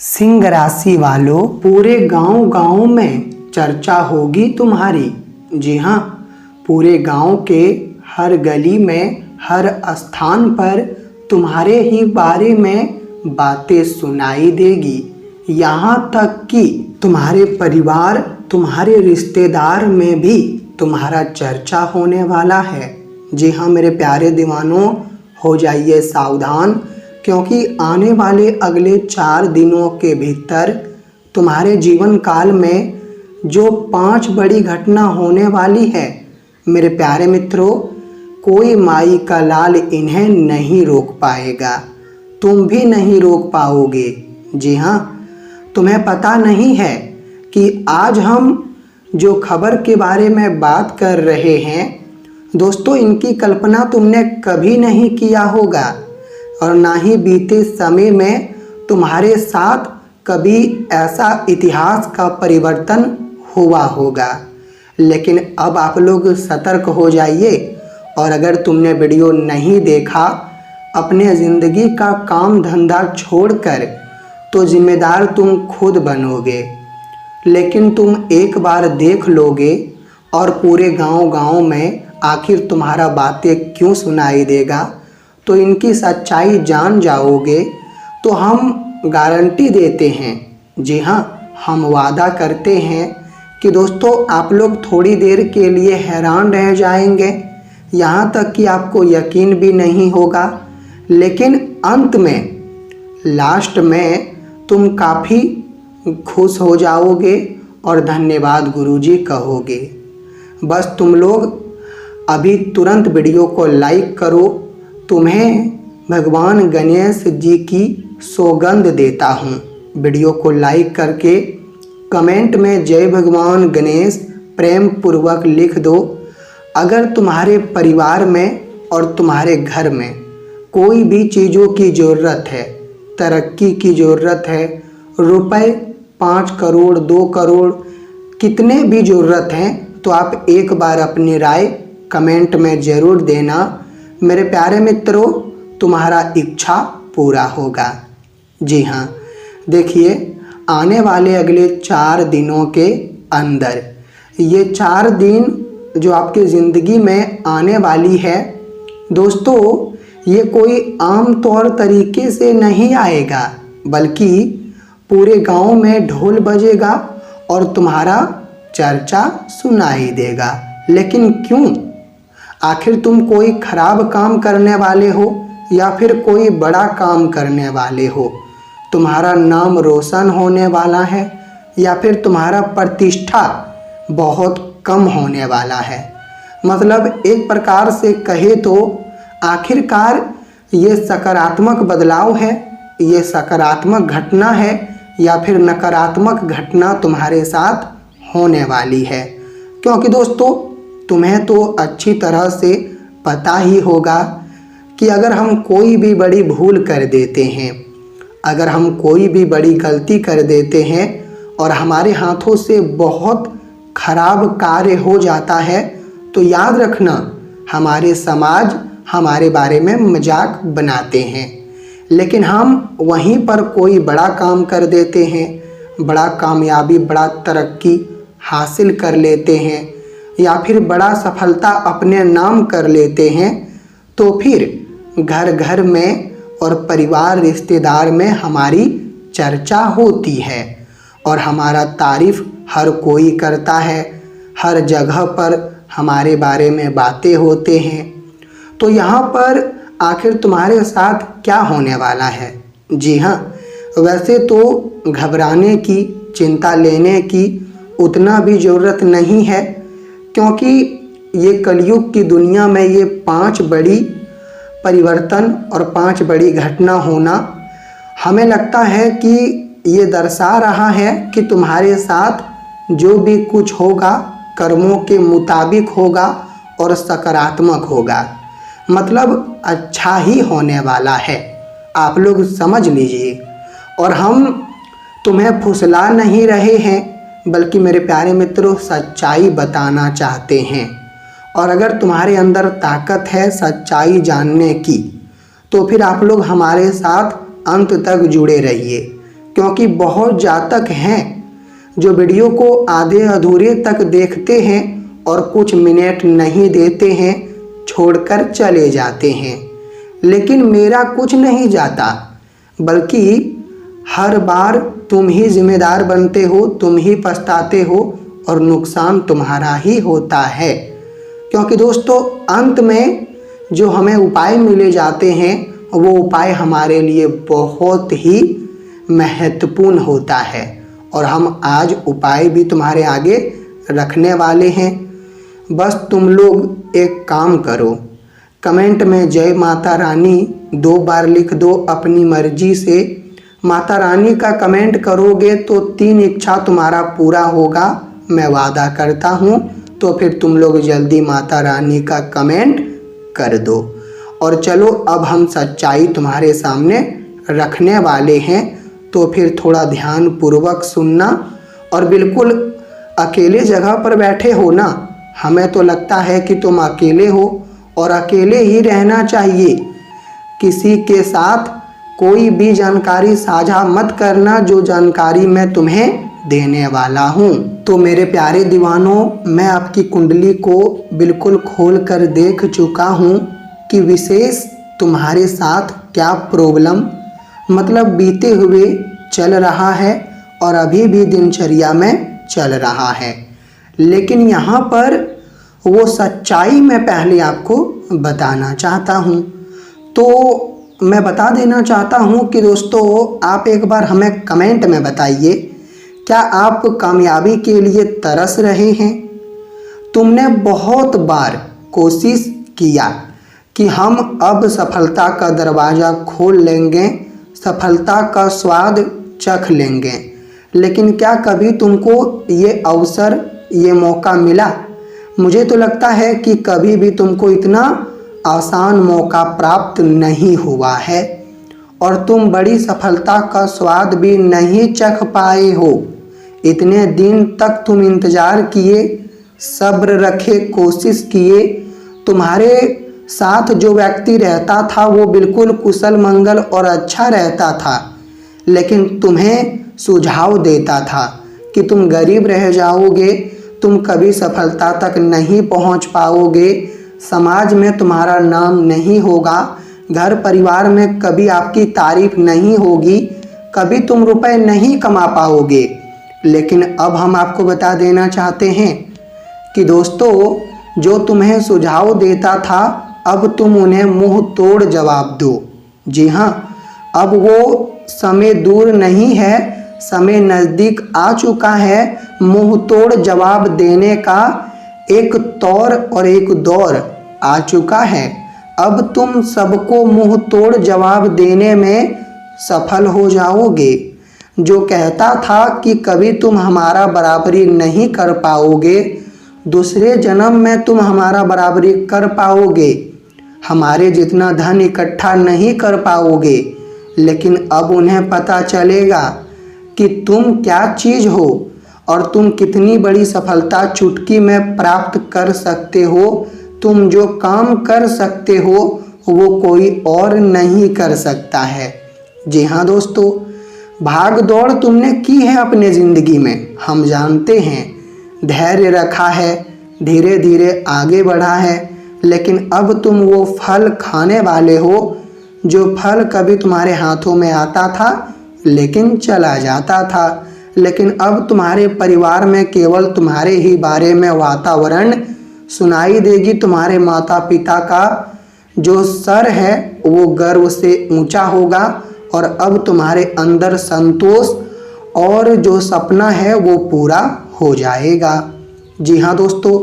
सिंह राशि वालों, पूरे गांव में चर्चा होगी तुम्हारी। जी हाँ, पूरे गांव के हर गली में, हर स्थान पर तुम्हारे ही बारे में बातें सुनाई देगी। यहाँ तक कि तुम्हारे परिवार, तुम्हारे रिश्तेदार में भी तुम्हारा चर्चा होने वाला है। जी हाँ मेरे प्यारे दीवानों, हो जाइए सावधान, क्योंकि आने वाले अगले 4 दिनों के भीतर तुम्हारे जीवन काल में जो 5 बड़ी घटना होने वाली है, मेरे प्यारे मित्रों, कोई माई का लाल इन्हें नहीं रोक पाएगा। तुम भी नहीं रोक पाओगे। जी हाँ, तुम्हें पता नहीं है कि आज हम जो खबर के बारे में बात कर रहे हैं दोस्तों, इनकी कल्पना तुमने कभी नहीं किया होगा और ना ही बीते समय में तुम्हारे साथ कभी ऐसा इतिहास का परिवर्तन हुआ होगा। लेकिन अब आप लोग सतर्क हो जाइए, और अगर तुमने वीडियो नहीं देखा, अपने ज़िंदगी का काम धंधा छोड़कर, तो जिम्मेदार तुम खुद बनोगे। लेकिन तुम एक बार देख लोगे और पूरे गांव में आखिर तुम्हारा बातें क्यों सुनाई देगा, तो इनकी सच्चाई जान जाओगे। तो हम गारंटी देते हैं, जी हाँ, हम वादा करते हैं कि दोस्तों आप लोग थोड़ी देर के लिए हैरान रह जाएंगे, यहाँ तक कि आपको यकीन भी नहीं होगा, लेकिन अंत में, लास्ट में तुम काफ़ी खुश हो जाओगे और धन्यवाद गुरुजी कहोगे। बस तुम लोग अभी तुरंत वीडियो को लाइक करो। तुम्हें भगवान गणेश जी की सौगंध देता हूँ, वीडियो को लाइक करके कमेंट में जय भगवान गणेश प्रेम पूर्वक लिख दो। अगर तुम्हारे परिवार में और तुम्हारे घर में कोई भी चीज़ों की ज़रूरत है, तरक्की की ज़रूरत है, रुपए 5 करोड़ 2 करोड़ कितने भी ज़रूरत हैं, तो आप एक बार अपनी राय कमेंट में ज़रूर देना। मेरे प्यारे मित्रों, तुम्हारा इच्छा पूरा होगा। जी हाँ, देखिए आने वाले अगले 4 दिनों के अंदर, ये 4 दिन जो आपकी ज़िंदगी में आने वाली है दोस्तों, ये कोई आम तौर तरीके से नहीं आएगा, बल्कि पूरे गांव में ढोल बजेगा और तुम्हारा चर्चा सुनाई देगा। लेकिन क्यों? आखिर तुम कोई खराब काम करने वाले हो या फिर कोई बड़ा काम करने वाले हो? तुम्हारा नाम रोशन होने वाला है या फिर तुम्हारा प्रतिष्ठा बहुत कम होने वाला है? मतलब एक प्रकार से कहे तो आखिरकार ये सकारात्मक बदलाव है, ये सकारात्मक घटना है या फिर नकारात्मक घटना तुम्हारे साथ होने वाली है? क्योंकि दोस्तों तुम्हें तो अच्छी तरह से पता ही होगा कि अगर हम कोई भी बड़ी भूल कर देते हैं, अगर हम कोई भी बड़ी गलती कर देते हैं और हमारे हाथों से बहुत खराब कार्य हो जाता है, तो याद रखना हमारे समाज हमारे बारे में मजाक बनाते हैं। लेकिन हम वहीं पर कोई बड़ा काम कर देते हैं, बड़ा कामयाबी, बड़ा तरक्की हासिल कर लेते हैं या फिर बड़ा सफलता अपने नाम कर लेते हैं, तो फिर घर घर में और परिवार रिश्तेदार में हमारी चर्चा होती है और हमारा तारीफ हर कोई करता है, हर जगह पर हमारे बारे में बातें होते हैं। तो यहाँ पर आखिर तुम्हारे साथ क्या होने वाला है? जी हाँ, वैसे तो घबराने की, चिंता लेने की उतना भी ज़रूरत नहीं है, क्योंकि ये कलयुग की दुनिया में ये 5 बड़ी परिवर्तन और 5 बड़ी घटना होना हमें लगता है कि ये दर्शा रहा है कि तुम्हारे साथ जो भी कुछ होगा कर्मों के मुताबिक होगा और सकारात्मक होगा, मतलब अच्छा ही होने वाला है। आप लोग समझ लीजिए। और हम तुम्हें फुसला नहीं रहे हैं, बल्कि मेरे प्यारे मित्रों सच्चाई बताना चाहते हैं। और अगर तुम्हारे अंदर ताकत है सच्चाई जानने की, तो फिर आप लोग हमारे साथ अंत तक जुड़े रहिए, क्योंकि बहुत जातक हैं जो वीडियो को आधे अधूरे तक देखते हैं और कुछ मिनट नहीं देते हैं, छोड़कर चले जाते हैं। लेकिन मेरा कुछ नहीं जाता, बल्कि हर बार तुम ही जिम्मेदार बनते हो, तुम ही पछताते हो और नुकसान तुम्हारा ही होता है। क्योंकि दोस्तों अंत में जो हमें उपाय मिले जाते हैं वो उपाय हमारे लिए बहुत ही महत्वपूर्ण होता है और हम आज उपाय भी तुम्हारे आगे रखने वाले हैं। बस तुम लोग एक काम करो, कमेंट में जय माता रानी 2 बार लिख दो अपनी मर्जी से। माता रानी का कमेंट करोगे तो 3 इच्छा तुम्हारा पूरा होगा, मैं वादा करता हूँ। तो फिर तुम लोग जल्दी माता रानी का कमेंट कर दो। और चलो अब हम सच्चाई तुम्हारे सामने रखने वाले हैं, तो फिर थोड़ा ध्यान पूर्वक सुनना। और बिल्कुल अकेले जगह पर बैठे हो ना, हमें तो लगता है कि तुम अकेले हो और अकेले ही रहना चाहिए। किसी के साथ कोई भी जानकारी साझा मत करना जो जानकारी मैं तुम्हें देने वाला हूँ। तो मेरे प्यारे दीवानों, मैं आपकी कुंडली को बिल्कुल खोल कर देख चुका हूँ कि विशेष तुम्हारे साथ क्या प्रॉब्लम मतलब बीते हुए चल रहा है और अभी भी दिनचर्या में चल रहा है। लेकिन यहाँ पर वो सच्चाई मैं पहले आपको बताना चाहता हूँ। तो मैं बता देना चाहता हूँ कि दोस्तों आप एक बार हमें कमेंट में बताइए, क्या आप कामयाबी के लिए तरस रहे हैं? तुमने बहुत बार कोशिश किया कि हम अब सफलता का दरवाज़ा खोल लेंगे, सफलता का स्वाद चख लेंगे, लेकिन क्या कभी तुमको ये अवसर, ये मौका मिला? मुझे तो लगता है कि कभी भी तुमको इतना आसान मौका प्राप्त नहीं हुआ है और तुम बड़ी सफलता का स्वाद भी नहीं चख पाए हो। इतने दिन तक तुम इंतज़ार किए, सब्र रखे, कोशिश किए। तुम्हारे साथ जो व्यक्ति रहता था वो बिल्कुल कुशल मंगल और अच्छा रहता था, लेकिन तुम्हें सुझाव देता था कि तुम गरीब रह जाओगे, तुम कभी सफलता तक नहीं पहुंच पाओगे, समाज में तुम्हारा नाम नहीं होगा, घर परिवार में कभी आपकी तारीफ नहीं होगी, कभी तुम रुपए नहीं कमा पाओगे। लेकिन अब हम आपको बता देना चाहते हैं कि दोस्तों जो तुम्हें सुझाव देता था अब तुम उन्हें मुंह तोड़ जवाब दो। जी हाँ, अब वो समय दूर नहीं है, समय नज़दीक आ चुका है। मुंह तोड़ जवाब देने का एक तौर और एक दौर आ चुका है। अब तुम सबको मुंह तोड़ जवाब देने में सफल हो जाओगे। जो कहता था कि कभी तुम हमारा बराबरी नहीं कर पाओगे, दूसरे जन्म में तुम हमारा बराबरी कर पाओगे, हमारे जितना धन इकट्ठा नहीं कर पाओगे, लेकिन अब उन्हें पता चलेगा कि तुम क्या चीज़ हो और तुम कितनी बड़ी सफलता चुटकी में प्राप्त कर सकते हो। तुम जो काम कर सकते हो वो कोई और नहीं कर सकता है। जी हाँ दोस्तों, भाग दौड़ तुमने की है अपने ज़िंदगी में, हम जानते हैं, धैर्य रखा है, धीरे धीरे आगे बढ़ा है, लेकिन अब तुम वो फल खाने वाले हो जो फल कभी तुम्हारे हाथों में आता था लेकिन चला जाता था। लेकिन अब तुम्हारे परिवार में केवल तुम्हारे ही बारे में वातावरण सुनाई देगी। तुम्हारे माता पिता का जो सर है वो गर्व से ऊंचा होगा और अब तुम्हारे अंदर संतोष और जो सपना है वो पूरा हो जाएगा। जी हाँ दोस्तों,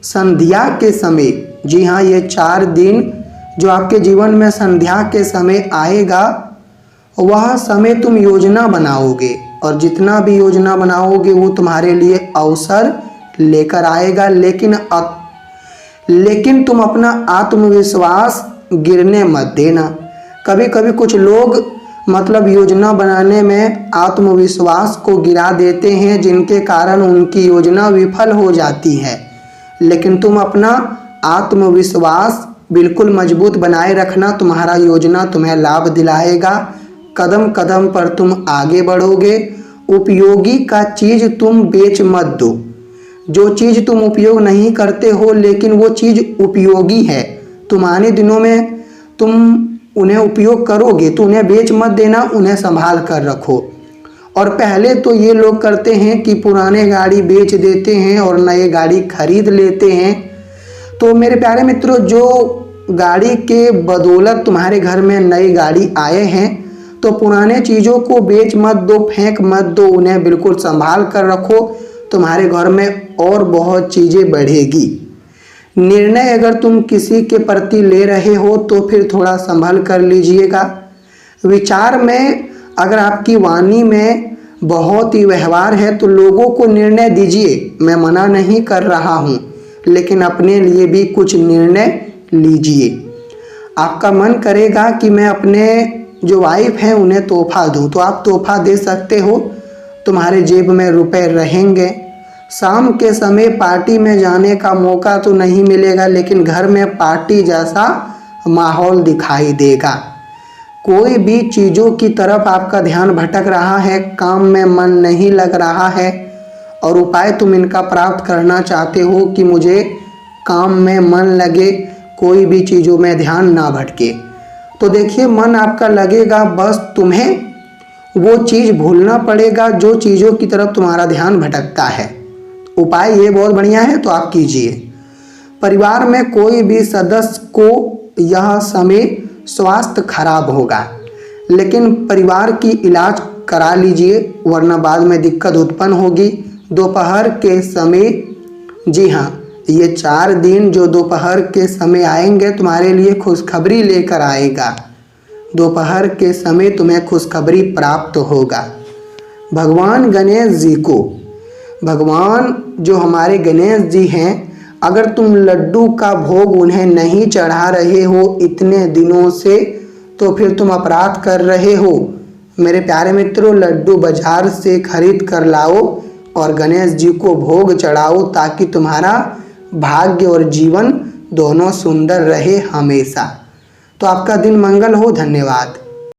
संध्या के समय, जी हाँ, ये 4 दिन जो आपके जीवन में संध्या के समय आएगा, वह समय तुम योजना बनाओगे और जितना भी योजना बनाओगे वो तुम्हारे लिए अवसर लेकर आएगा। लेकिन तुम अपना आत्मविश्वास गिरने मत देना। कभी कभी कुछ लोग मतलब योजना बनाने में आत्मविश्वास को गिरा देते हैं, जिनके कारण उनकी योजना विफल हो जाती है। लेकिन तुम अपना आत्मविश्वास बिल्कुल मजबूत बनाए रखना, तुम्हारा योजना तुम्हें लाभ दिलाएगा। कदम कदम पर तुम आगे बढ़ोगे। उपयोगी का चीज़ तुम बेच मत दो। जो चीज़ तुम उपयोग नहीं करते हो लेकिन वो चीज़ उपयोगी है, तुम आने दिनों में तुम उन्हें उपयोग करोगे, तो उन्हें बेच मत देना, उन्हें संभाल कर रखो। और पहले तो ये लोग करते हैं कि पुराने गाड़ी बेच देते हैं और नए गाड़ी खरीद लेते हैं। तो मेरे प्यारे मित्रों, जो गाड़ी के बदौलत तुम्हारे घर में नई गाड़ी आए हैं, तो पुराने चीज़ों को बेच मत दो, फेंक मत दो, उन्हें बिल्कुल संभाल कर रखो। तुम्हारे घर में और बहुत चीज़ें बढ़ेगी। निर्णय अगर तुम किसी के प्रति ले रहे हो तो फिर थोड़ा संभल कर लीजिएगा। विचार में अगर आपकी वाणी में बहुत ही व्यवहार है तो लोगों को निर्णय दीजिए। मैं मना नहीं कर रहा हूँ, लेकिन अपने लिए भी कुछ निर्णय लीजिए। आपका मन करेगा कि मैं अपने जो वाइफ हैं उन्हें तोहफा दूँ, तो आप तोहफा दे सकते हो। तुम्हारे जेब में रुपए रहेंगे। शाम के समय पार्टी में जाने का मौका तो नहीं मिलेगा, लेकिन घर में पार्टी जैसा माहौल दिखाई देगा। कोई भी चीज़ों की तरफ आपका ध्यान भटक रहा है, काम में मन नहीं लग रहा है और उपाय तुम इनका प्राप्त करना चाहते हो कि मुझे काम में मन लगे, कोई भी चीज़ों में ध्यान ना भटके। तो देखिए, मन आपका लगेगा, बस तुम्हें वो चीज़ भूलना पड़ेगा जो चीज़ों की तरफ तुम्हारा ध्यान भटकता है। उपाय ये बहुत बढ़िया है, तो आप कीजिए। परिवार में कोई भी सदस्य को यह समय स्वास्थ्य खराब होगा, लेकिन परिवार की इलाज करा लीजिए, वरना बाद में दिक्कत उत्पन्न होगी। दोपहर के समय, जी हाँ, ये 4 दिन जो दोपहर के समय आएंगे तुम्हारे लिए खुशखबरी लेकर आएगा। दोपहर के समय तुम्हें खुशखबरी प्राप्त होगा। भगवान गणेश जी को, भगवान जो हमारे गणेश जी हैं, अगर तुम लड्डू का भोग उन्हें नहीं चढ़ा रहे हो इतने दिनों से, तो फिर तुम अपराध कर रहे हो। मेरे प्यारे मित्रों, लड्डू बाजार से खरीद कर लाओ और गणेश जी को भोग चढ़ाओ, ताकि तुम्हारा भाग्य और जीवन दोनों सुंदर रहे हमेशा। तो आपका दिन मंगल हो। धन्यवाद।